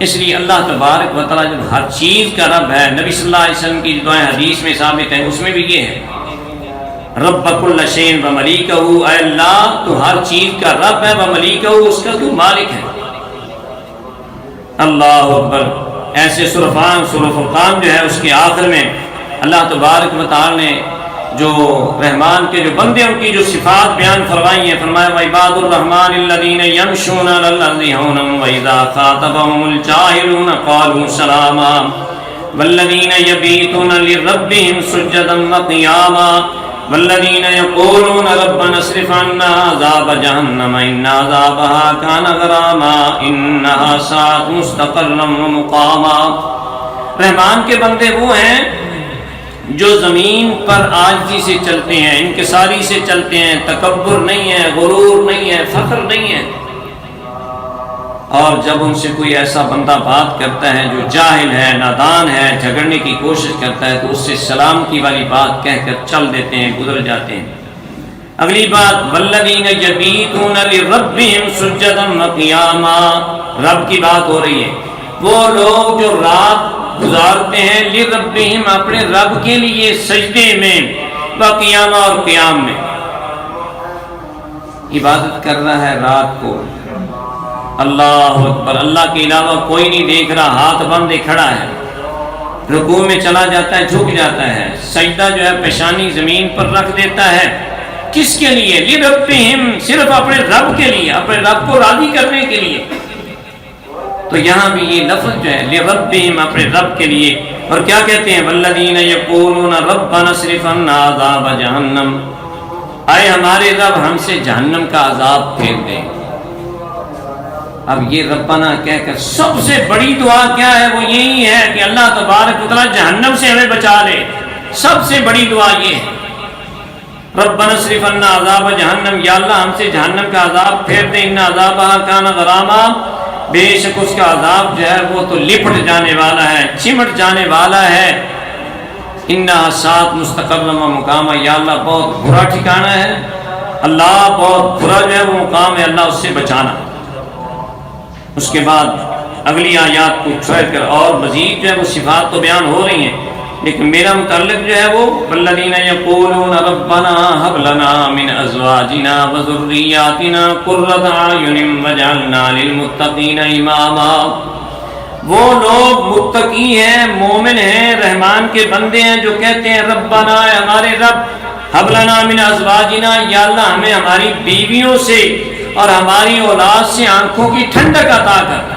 Speaker 2: اس لیے اللہ تبارک و تعالیٰ جب ہر چیز کا رب ہے، نبی صلی اللہ علیہ وسلم کی دعائیں حدیث میں ثابت ہیں، اس میں بھی یہ ہے رب کل شیء و ملیکہ، اے اللہ تو ہر چیز کا رب ہے، و ملیکہ، اس کا تو مالک ہے۔ اللہ اکبر۔ ایسے سورہ فرقان جو ہے اس کے آخر میں اللہ تبارک و تعالی نے جو رحمان کے جو بندے ان کی جو صفات بیان فرمائی ہیں، فرمایا وعباد الرحمن الذین یمشون علی الارض ہونا واذا خاطبهم الجاہلون قالوا سلاما والذین یبیتون لربهم سجدا وقیاما والذین یقولون ربنا اصرف عنا عذاب جہنم ان عذابها کان غراما انها ساءت مستقرا ومقاما۔ رحمان کے بندے وہ ہیں جو زمین پر عاجزی سے چلتے ہیں، انکساری سے چلتے ہیں، تکبر نہیں ہے، غرور نہیں ہے، فخر نہیں ہے۔ اور جب ان سے کوئی ایسا بندہ بات کرتا ہے جو جاہل ہے، نادان ہے، جھگڑنے کی کوشش کرتا ہے، تو اس سے سلامتی والی بات کہہ کر چل دیتے ہیں، گزر جاتے ہیں۔ اگلی بات والذین یبیتون لربہم سجدا وقیاما، رب کی بات ہو رہی ہے، وہ لوگ جو رات گزارتے ہیں لربہم، اپنے رب کے لیے سجدے میں، وقیاما، اور قیام میں، عبادت کر رہا ہے رات کو۔ اللہ اکبر، اللہ کے علاوہ کوئی نہیں دیکھ رہا، ہاتھ بندے کھڑا ہے، رکوع میں چلا جاتا ہے، جھک جاتا ہے، سجدہ جو ہے پیشانی زمین پر رکھ دیتا ہے، کس کے لیے؟ لربہم، صرف اپنے رب کے لیے، اپنے رب کو راضی کرنے کے لیے۔ تو یہاں بھی یہ لفظ جو ہے لربہم، اپنے رب کے لیے۔ اور کیا کہتے ہیں؟ والذین یقولون ربنا اصرف عنا عذاب جہنم، آئے ہمارے رب ہم سے جہنم کا عذاب پھیر دیں۔ اب یہ ربنا کہہ کر سب سے بڑی دعا کیا ہے؟ وہ یہی ہے کہ اللہ تبارک و تعالی جہنم سے ہمیں بچا لے۔ سب سے بڑی دعا یہ ہے، ربنا اصرف عنا عذاب جہنم، یا اللہ ہم سے جہنم کا عذاب پھیر دے، ان عذابہا کان غراما، بے شک اس کا عذاب جو ہے وہ تو لپٹ جانے والا ہے، چمٹ جانے والا ہے، انہا سات مستقرم مقام، یا اللہ بہت برا ٹھکانہ ہے، اللہ بہت برا جو ہے وہ مقام ہے، اللہ اس سے بچانا۔ اس کے بعد اگلی آیات کو چھوڑ کر اور مزید جو ہے وہ صفات تو بیان ہو رہی ہیں، لیکن میرا متعلق جو ہے وہ والذین یقولون ربنا ھب لنا من ازواجنا وذریاتنا قرۃ اعین واجعلنا للمتقین اماما۔ وہ لوگ متقی ہیں، مومن ہیں، رحمان کے بندے ہیں جو کہتے ہیں ربنا، ہمارے رب، ھب لنا من ازواجنا، یا اللہ ہمیں ہماری بیویوں سے اور ہماری اولاد سے آنکھوں کی ٹھنڈک عطا کر،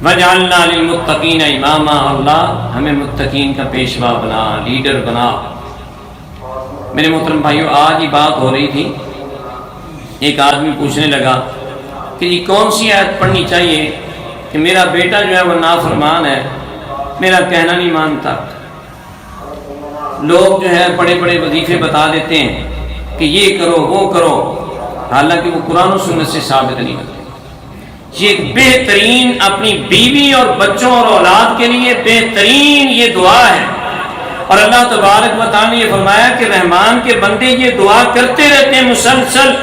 Speaker 2: وَجَعَلْنَا لِلْمُتَّقِينَ إِمَامًا، اللہ ہمیں متقین کا پیشوا بنا، لیڈر بنا۔ میرے محترم بھائیو، آج ہی بات ہو رہی تھی، ایک آدمی پوچھنے لگا کہ یہ کون سی آیت پڑھنی چاہیے کہ میرا بیٹا جو ہے وہ نافرمان ہے، میرا کہنا نہیں مانتا۔ لوگ جو ہے بڑے بڑے وظیفے بتا دیتے ہیں کہ یہ کرو وہ کرو، حالانکہ وہ قرآن و سنت سے ثابت نہیں ہوتے۔ یہ بہترین اپنی بیوی اور بچوں اور اولاد کے لیے بہترین یہ دعا ہے، اور اللہ تبارک و تعالیٰ نے یہ فرمایا کہ رحمان کے بندے یہ دعا کرتے رہتے ہیں مسلسل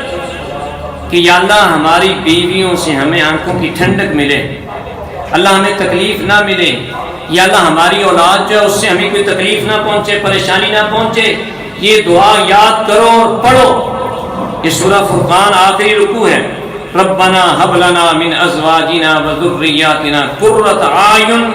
Speaker 2: کہ یا اللہ ہماری بیویوں سے ہمیں آنکھوں کی ٹھنڈک ملے، اللہ ہمیں تکلیف نہ ملے، یا اللہ ہماری اولاد جو ہے اس سے ہمیں کوئی تکلیف نہ پہنچے، پریشانی نہ پہنچے۔ یہ دعا یاد کرو اور پڑھو۔ یہ سورہ فرقان آخری رکوع ہے، ربنا ھب لنا من ازواجنا وذریاتنا قرۃ اعین،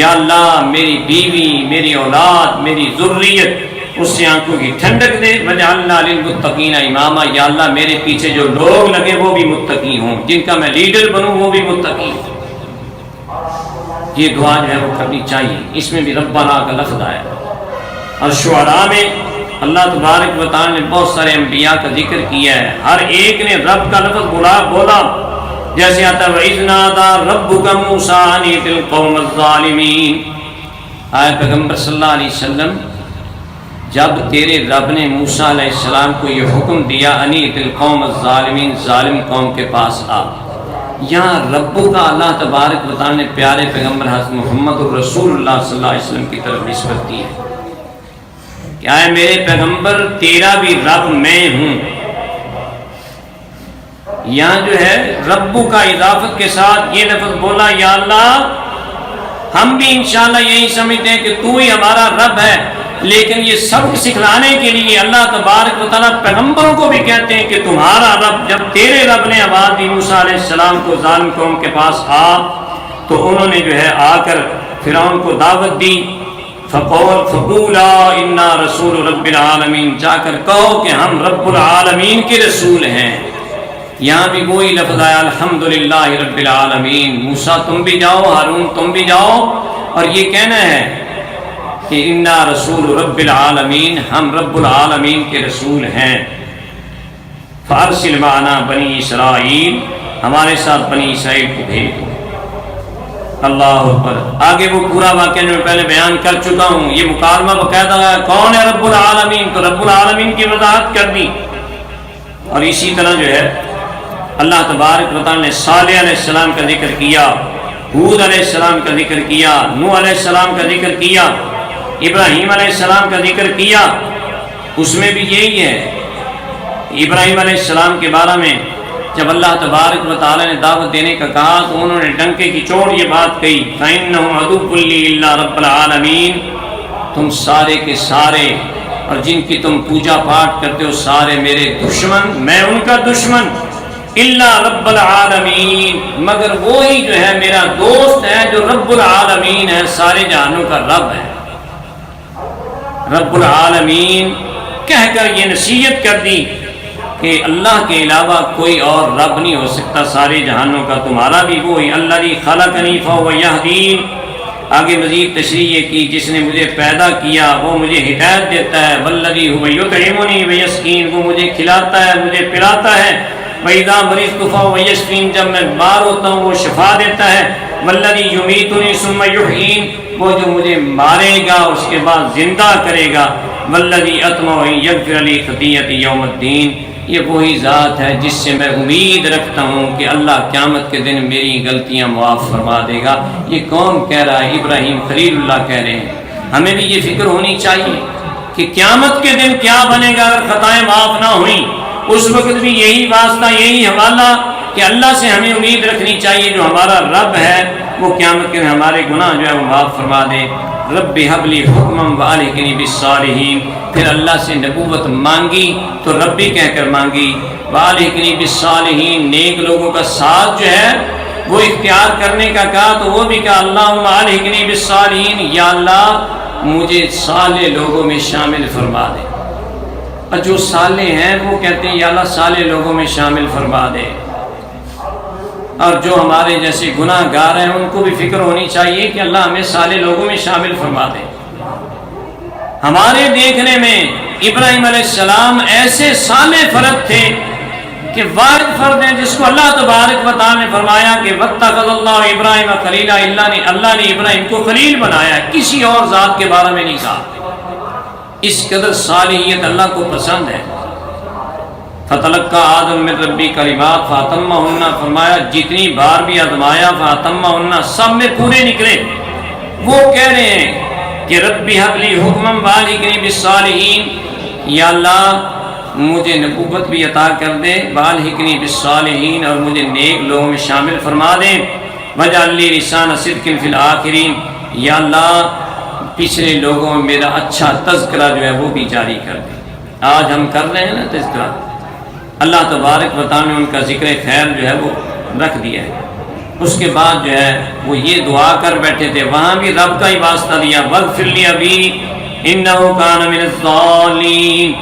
Speaker 2: یا اللہ میری بیوی، میری اولاد، میری ذریت، اس سے آنکھوں کی ٹھنڈک دے، وجعلنا للمتقین اماما، یا اللہ میرے پیچھے جو لوگ لگے وہ بھی متقی ہوں، جن کا میں لیڈر بنوں وہ بھی متقی ہوں۔ یہ دعا جو ہے وہ کرنی چاہیے، اس میں بھی ربنا کا لفظ آیا۔ اور شعراء میں اللہ تبارک و تعالی نے بہت سارے انبیاء کا ذکر کیا ہے، ہر ایک نے رب کا لفظ بولا، جیسے آتا ہے وَإِذْ نَادَىٰ رَبُّكَ مُوسَىٰ أَنِ ائْتِ الْقَوْمَ الظَّالِمِينَ۔ آئے پیغمبر صلی اللہ علیہ وسلم، جب تیرے رب نے موسیٰ علیہ السلام کو یہ حکم دیا أَنِ ائْتِ الْقَوْمَ الظَّالِمِينَ، ظالم قوم کے پاس آ، یہاں ربو کا اللہ تبارک و تعالی نے پیارے پیغمبر حضرت محمد الرسول اللہ صلی اللہ علیہ وسلم کی طرف نسبت دی ہے کہ آئے میرے پیغمبر تیرا بھی رب میں ہوں۔ یہاں جو ہے ربو کا اضافت کے ساتھ یہ لفظ بولا، یا اللہ ہم بھی انشاءاللہ یہی سمجھتے ہیں کہ تو ہی ہمارا رب ہے، لیکن یہ سبق سکھلانے کے لیے اللہ تبارک و تعالیٰ پیغمبروں کو بھی کہتے ہیں کہ تمہارا رب، جب تیرے رب نے آواز دی موسیٰ علیہ السلام کو ظالم قوم کے پاس آ، تو انہوں نے جو ہے آ کر فرعون کو دعوت دی، فقولا انا رسول رب العالمین، جا کر کہو کہ ہم رب العالمین کے رسول ہیں۔ یہاں بھی وہی لفظ آیا الحمدللہ رب العالمین، موسیٰ تم بھی جاؤ، ہارون تم بھی جاؤ، اور یہ کہنا ہے کہ انا رسول رب العالمین، ہم رب العالمین کے رسول ہیں۔ فارسل معنا بنی اسرائیل، ہمارے ساتھ بنی اسرائیل کو بھیج دو۔ اللہ اکبر۔ آگے وہ پورا واقعہ جو میں پہلے بیان کر چکا ہوں، یہ مکالمہ باقاعدہ ہے کون ہے رب العالمین، تو رب العالمین کی وضاحت کر دی۔ اور اسی طرح جو ہے اللہ تبارک و تعالی نے صالح علیہ السلام کا ذکر کیا، ہود علیہ السلام کا ذکر کیا، نوح علیہ السلام کا ذکر کیا، ابراہیم علیہ السلام کا ذکر کیا۔ اس میں بھی یہی ہے، ابراہیم علیہ السلام کے بارے میں جب اللہ تبارک و تعالی نے دعوت دینے کا کہا تو انہوں نے ڈنکے کی چوٹ یہ بات کہی، فَإِنَّهُمْ عَدُوٌّ لِّي إِلَّا رَبَّ الْعَالَمِينَ، تم سارے کے سارے اور جن کی تم پوجا پاٹ کرتے ہو سارے میرے دشمن، میں ان کا دشمن، الا رب العالمین، مگر وہی جو ہے میرا دوست ہے جو رب العالمین ہے، سارے جہانوں کا رب ہے۔ رب العالمین کہہ کر یہ نصیحت کر دی کہ اللہ کے علاوہ کوئی اور رب نہیں ہو سکتا، سارے جہانوں کا تمہارا بھی وہی، الذی خلقنی فہو یہدین، آگے مزید تشریح یہ کی جس نے مجھے پیدا کیا وہ مجھے ہدایت دیتا ہے، والذی هو یطعمنی ویسقین، وہ مجھے کھلاتا ہے مجھے پلاتا ہے، وَإِذَا مَرِضْتُ فَهُوَ يَشْفِينِ، جب میں بیمار ہوتا ہوں وہ شفا دیتا ہے، وَالَّذِي يُمِيتُنِي ثُمَّ يُحْيِينِ، وہ جو مجھے مارے گا اس کے بعد زندہ کرے گا، وَالَّذِي أَطْمَعُ أَن يَغْفِرَ لِي خَطِيئَتِي يَوْمَ الدِّينِ، یہ وہی ذات ہے جس سے میں امید رکھتا ہوں کہ اللہ قیامت کے دن میری غلطیاں معاف فرما دے گا۔ یہ کون کہہ رہا ہے؟ ابراہیم خلیل اللہ کہہ رہے ہیں۔ ہمیں بھی یہ فکر ہونی چاہیے کہ قیامت کے دن کیا بنے گا اگر خطائیں معاف نہ ہوئیں۔ اس وقت بھی یہی واسطہ یہی حوالہ کہ اللہ سے ہمیں امید رکھنی چاہیے جو ہمارا رب ہے وہ قیامت کے دن ہمارے گناہ جو ہے وہ معاف فرما دے۔ رب هب لی حکما والحقنی بالصالحین، پھر اللہ سے نبوت مانگی تو ربی کہہ کر مانگی، والحقنی بالصالحین، نیک لوگوں کا ساتھ جو ہے وہ اختیار کرنے کا کہا تو وہ بھی کہا اللہم الحقنی بالصالحین، یا اللہ مجھے صالح لوگوں میں شامل فرما دے۔ اور جو صالح ہیں وہ کہتے ہیں یا اللہ صالح لوگوں میں شامل فرما دے، اور جو ہمارے جیسے گناہ گار ہیں ان کو بھی فکر ہونی چاہیے کہ اللہ ہمیں صالح لوگوں میں شامل فرما دے۔ ہمارے دیکھنے میں ابراہیم علیہ السلام ایسے صالح فرد تھے کہ واحد فرد ہیں جس کو اللہ تبارک و تعالی نے فرمایا کہ واتخذ اللہ ابراہیم خلیلا، اللہ نے ابراہیم کو خلیل بنایا، کسی اور ذات کے بارے میں نہیں کہا۔ اس قدر صالحیت اللہ کو پسند ہے۔ فتلقى آدم من ربی کلمات فاتمہن، فرمایا جتنی بار بھی آزمایا فاتمہن، سب میں پورے نکلے۔ وہ کہہ رہے ہیں کہ ربی هب لی حکما والحقنی بالصالحین، یا اللہ مجھے نبوت بھی عطا کر دے، والحقنی بالصالحین، اور مجھے نیک لوگوں میں شامل فرما دے، واجعل لی لسان صدق فی الآخرین، یا اللہ پچھلے لوگوں میں میرا اچھا تذکرہ جو ہے وہ بھی جاری کر دے۔ آج ہم کر رہے ہیں نا تذکرہ، اللہ تبارک و تعالی نے ان کا ذکر خیر جو ہے وہ رکھ دیا ہے۔ اس کے بعد جو ہے وہ یہ دعا کر بیٹھے تھے، وہاں بھی رب کا ہی واسطہ دیا، واغفر لی ابی انہ کان من الضالین،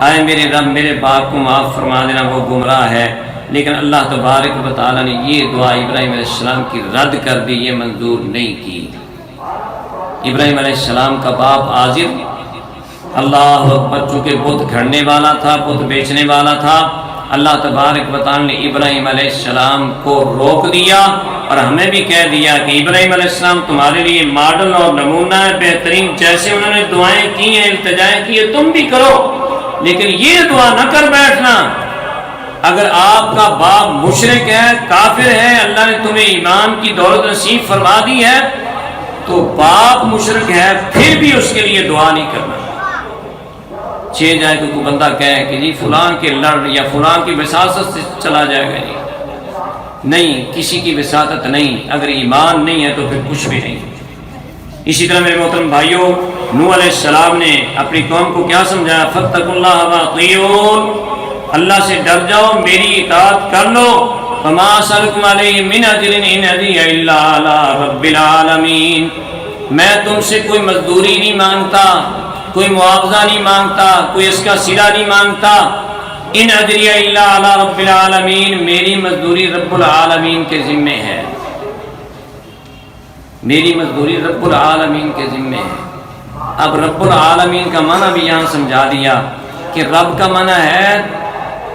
Speaker 2: اے میرے رب میرے باپ کو معاف فرما دینا وہ گمراہ ہے۔ لیکن اللہ تبارک و تعالی نے یہ دعا ابراہیم علیہ السلام کی رد کر دی، یہ منظور نہیں کی۔ ابراہیم علیہ السلام کا باپ آزر اللہ اکبر چونکہ بت گھڑنے والا تھا، بت بیچنے والا تھا، اللہ تبارک و تعالی نے ابراہیم علیہ السلام کو روک دیا، اور ہمیں بھی کہہ دیا کہ ابراہیم علیہ السلام تمہارے لیے ماڈل اور نمونہ ہے بہترین، جیسے انہوں نے دعائیں کی ہیں التجائیں کی ہیں تم بھی کرو، لیکن یہ دعا نہ کر بیٹھنا۔ اگر آپ کا باپ مشرک ہے، کافر ہے، اللہ نے تمہیں ایمان کی دولت نصیب فرما دی ہے تو باپ مشرک ہے پھر بھی اس کے لیے دعا نہیں کرنا۔ جائے کہ کوئی بندہ کہے کہ جی فلاں کے لڑ یا فلاں کی وساطت سے چلا جائے گا، جی نہیں، کسی کی وساطت نہیں، اگر ایمان نہیں ہے تو پھر کچھ بھی نہیں۔ اسی طرح میرے محترم بھائیوں، نوح علیہ السلام نے اپنی قوم کو کیا سمجھایا؟ فاتقوا اللہ واطیعون، اللہ سے ڈر جاؤ میری اطاعت کر لو، وما اسألکم علیہ من اجر ان اجریہ الا علی رب العالمین، میں تم سے کوئی مزدوری نہیں مانگتا، کوئی معاوضہ نہیں مانگتا، کوئی اس کا صلہ نہیں مانگتا، ان اجریہ الا علی رب العالمین، میری مزدوری رب العالمین کے ذمے ہے، میری مزدوری رب العالمین کے ذمے ہے۔ اب رب العالمین کا معنی بھی یہاں سمجھا دیا کہ رب کا معنی ہے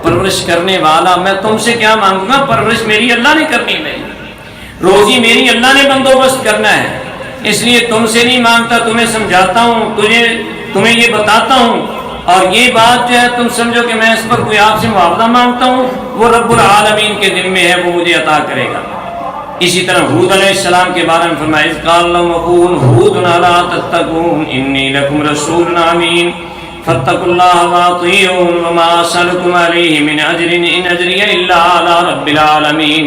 Speaker 2: پرورش کرنے والا۔ میں تم سے کیا مانگوں گا؟ پرورش میری اللہ نے کرنی ہے، روزی میری اللہ نے بندوبست کرنا ہے، اس لیے تم سے نہیں مانگتا، تمہیں سمجھاتا ہوں، تمہیں یہ بتاتا ہوں، اور یہ بات جو ہے تم سمجھو کہ میں اس پر کوئی آپ سے معاوضہ مانگتا ہوں، وہ رب العالمین کے ذمے ہے، وہ مجھے عطا کرے گا۔ اسی طرح ہود علیہ السلام کے بارے میں فرمایا اذ قال لهم اخوهم هود الا تتقون انی لکم رسول امین فاتقوا اللہ واطیعون وما اسألکم علیہ من اجر ان اجری الا علی رب العالمین،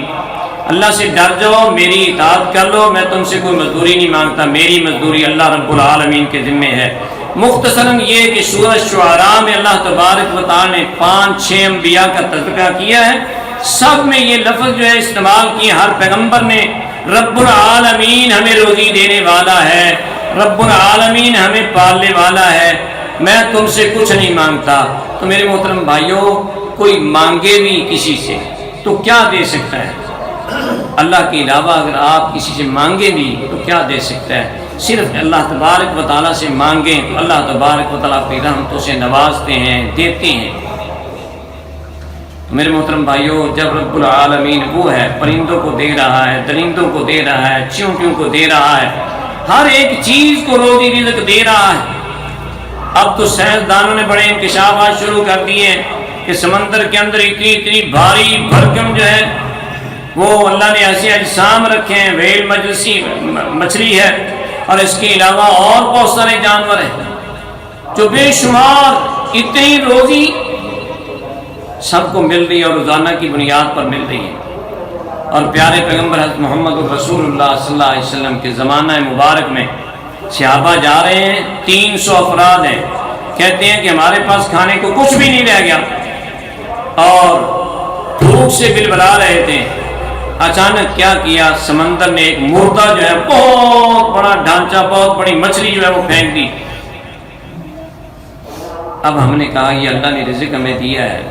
Speaker 2: اللہ سے ڈر جاؤ میری اطاعت کر لو، میں تم سے کوئی مزدوری نہیں مانگتا، میری مزدوری اللہ رب العالمین کے ذمے ہے۔ مختصراً یہ کہ سورہ شعراء میں اللہ تبارک و تعالی نے 5-6 انبیاء کا تذکرہ کیا ہے، سب میں یہ لفظ جو ہے استعمال کیے، ہر پیغمبر نے رب العالمین ہمیں روزی دینے والا ہے، رب العالمین ہمیں پالنے والا ہے، میں تم سے کچھ نہیں مانگتا۔ تو میرے محترم بھائیوں، کوئی مانگے بھی کسی سے تو کیا دے سکتا ہے؟ اللہ کے علاوہ اگر آپ کسی سے مانگیں بھی تو کیا دے سکتا ہے؟ صرف اللہ تبارک و تعالیٰ سے مانگیں تو اللہ تبارک و تعالیٰ اپنی رحمتوں سے نوازتے ہیں، دیتے ہیں۔ میرے محترم بھائیوں، جب رب العالمین وہ ہے، پرندوں کو دے رہا ہے، درندوں کو دے رہا ہے، چیونٹیوں کو دے رہا ہے، ہر ایک چیز کو روزی رزق دے رہا ہے۔ اب تو سائنسدانوں نے بڑے انکشافات شروع کر دیے ہیں کہ سمندر کے اندر اتنی بھاری بھرکم جو ہے وہ اللہ نے ایسے اجسام رکھے ہیں، ویل مچھلی ہے، اور اس کے علاوہ اور بہت سارے جانور ہیں جو بے شمار اتنی روزی سب کو مل رہی ہے اور روزانہ کی بنیاد پر مل رہی ہے۔ اور پیارے پیغمبر حضرت محمد رسول اللہ صلی اللہ علیہ وسلم کے زمانہ مبارک میں صحابہ جا رہے ہیں، 300 افراد ہیں، کہتے ہیں کہ ہمارے پاس کھانے کو کچھ بھی نہیں رہ گیا اور بھوک سے بلبلا رہے تھے۔ اچانک کیا کیا، سمندر نے ایک مردہ جو ہے، بہت بڑا ڈھانچہ، بہت بڑی مچھلی جو ہے وہ پھینک دی۔ اب ہم نے کہا یہ اللہ نے رزق ہمیں دیا ہے۔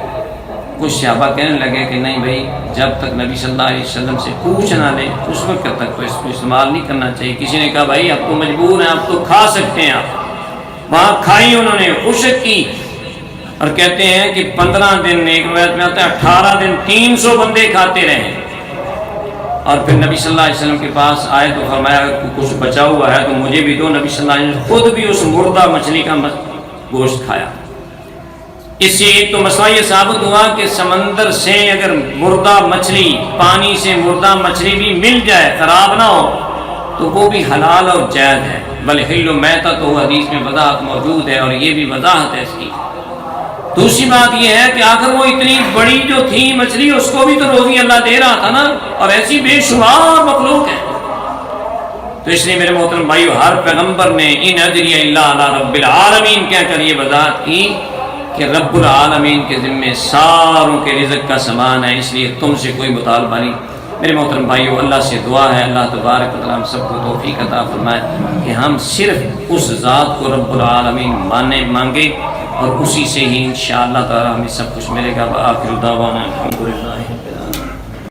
Speaker 2: کچھ صحابہ کہنے لگے کہ نہیں بھائی، جب تک نبی صلی اللہ علیہ وسلم سے پوچھ نہ لیں اس وقت تک تو اس کو استعمال نہیں کرنا چاہیے۔ کسی نے کہا بھائی اب تو مجبور ہیں، اب تو کھا سکتے ہیں آپ۔ وہاں کھائی انہوں نے، خشک کی، اور کہتے ہیں کہ 15 دن، ایک روایت میں آتا ہے 18 دن 300 بندے کھاتے رہے۔ اور پھر نبی صلی اللہ علیہ وسلم کے پاس آئے تو فرمایا کہ کچھ بچا ہوا ہے تو مجھے بھی دو۔ نبی صلی اللہ علیہ وسلم خود بھی اس مردہ مچھلی کا گوشت کھایا۔ اس سے ایک تو مسئلہ یہ ثابت ہوا کہ سمندر سے اگر مردہ مچھلی، پانی سے مردہ مچھلی بھی مل جائے، خراب نہ ہو، تو وہ بھی حلال اور جائز ہے۔ بلحل میتۃ تو حدیث میں وضاحت موجود ہے، اور یہ بھی وضاحت ہے اس کی۔ دوسری بات یہ ہے کہ آخر وہ اتنی بڑی جو تھی مچھلی، اس کو بھی تو روزی اللہ دے رہا تھا نا، اور ایسی بے شمار مخلوق ہے۔ تو اس لیے میرے محترم بھائیو، ہر پیغمبر نے ان اجری الا علی رب العالمین کہہ کر یہ وضاحت کی کہ رب العالمین کے ذمے ساروں کے رزق کا سامان ہے، اس لیے تم سے کوئی مطالبہ نہیں۔ میرے محترم بھائیو، اللہ سے دعا ہے اللہ تبارک و تعالیٰ ہم سب کو توفیق عطا فرمائے کہ ہم صرف اس ذات کو رب العالمین مانگے، اور اسی سے ہی انشاءاللہ تعالیٰ ہمیں سب کچھ ملے گا۔ وآخر دعوانا الحمدللہ۔